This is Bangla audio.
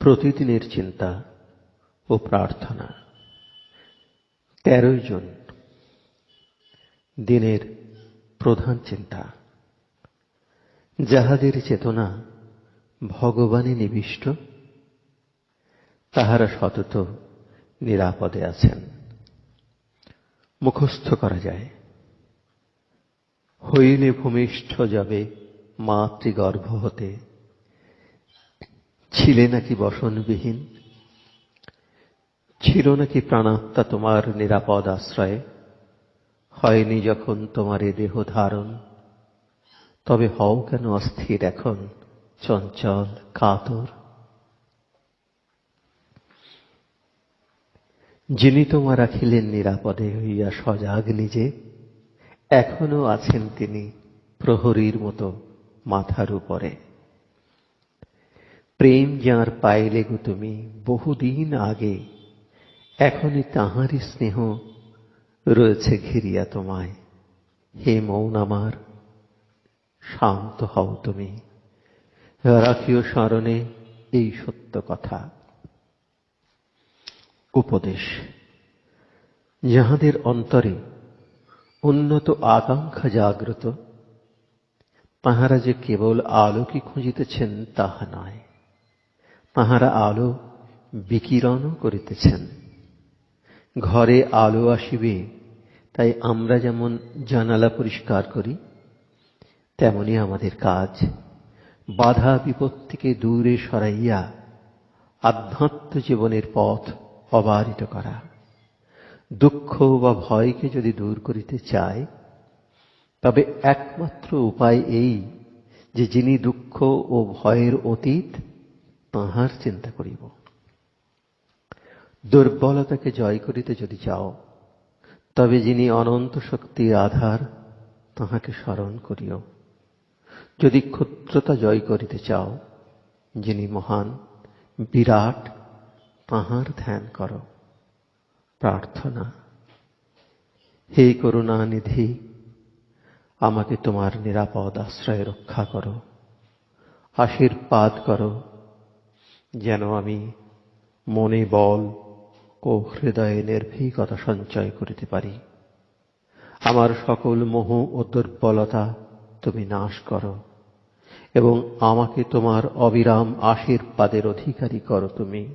প্রতিদিনের চিন্তা ও প্রার্থনা। 13 জন দিনের প্রধান চিন্তা। যাহাদের চেতনা ভগবানে নিবিষ্ট, তাহারা সতত নিরাপদে আছেন। মুখস্থ করা যায়। হইলে ভূমিষ্ঠ যাবে মাতৃগর্ভ হতে, ছিলে নাকি বসনবিহীন, ছিল নাকি প্রাণাত্মা তোমার নিরাপদ আশ্রয়ে, হয়নি যখন তোমার এ দেহ ধারণ, তবে হও কেন অস্থির এখন, চঞ্চল কাতর? যিনি তোমার রাখিলেন নিরাপদে হইয়া সজাগ নিজে, এখনো আছেন তিনি প্রহরীর মতো মাথার উপরে। প্রেম যাঁর পাইলে গো তুমি বহুদিন আগে, এখনই তাঁহারই স্নেহ রয়েছে ঘিরিয়া তোমায়। হে মন আমার, শান্ত হও তুমি, রাখিও স্মরণে এই সত্য কথা। উপদেশ। যাহাদের অন্তরে উন্নত আকাঙ্ক্ষা জাগ্রত, তাহারা যে কেবল আলোকে খুঁজিতেছেন তাহা নয়, তাহারা আলো বিকিরণও করিতেছেন। ঘরে আলো আসিবে, তাই আমরা যেমন জানালা পরিষ্কার করি, তেমনি আমাদের কাজ বাধা বিপত্তিকে দূরে সরাইয়া আধ্যাত্ম জীবনের পথ অবারিত করা। দুঃখ বা ভয়কে যদি দূর করিতে চায়, তবে একমাত্র উপায় এই যে যিনি দুঃখ ও ভয়ের অতীত, তাঁহার চিন্তা করিব। দুর্বলতাকে জয় করিতে যদি চাও, তবে যিনি অনন্ত শক্তির আধার, তাঁহাকে স্মরণ করিও। যদি ক্ষুদ্রতা জয় করিতে চাও, যিনি মহান বিরাট, তাঁহার ধ্যান করো। প্রার্থনা। হে করুণানিধি, আমাকে তোমার নিরাপদ আশ্রয়ে রক্ষা করো, আশীর্বাদ করো, যেন আমি মনে বল ও হৃদয়ে নির্ভীকতা সঞ্চয় করিতে পারি। আমার সকল মোহ ও দুর্বলতা তুমি নাশ করো এবং আমাকে তোমার অবিরাম আশীর্বাদের অধিকারী করো তুমি।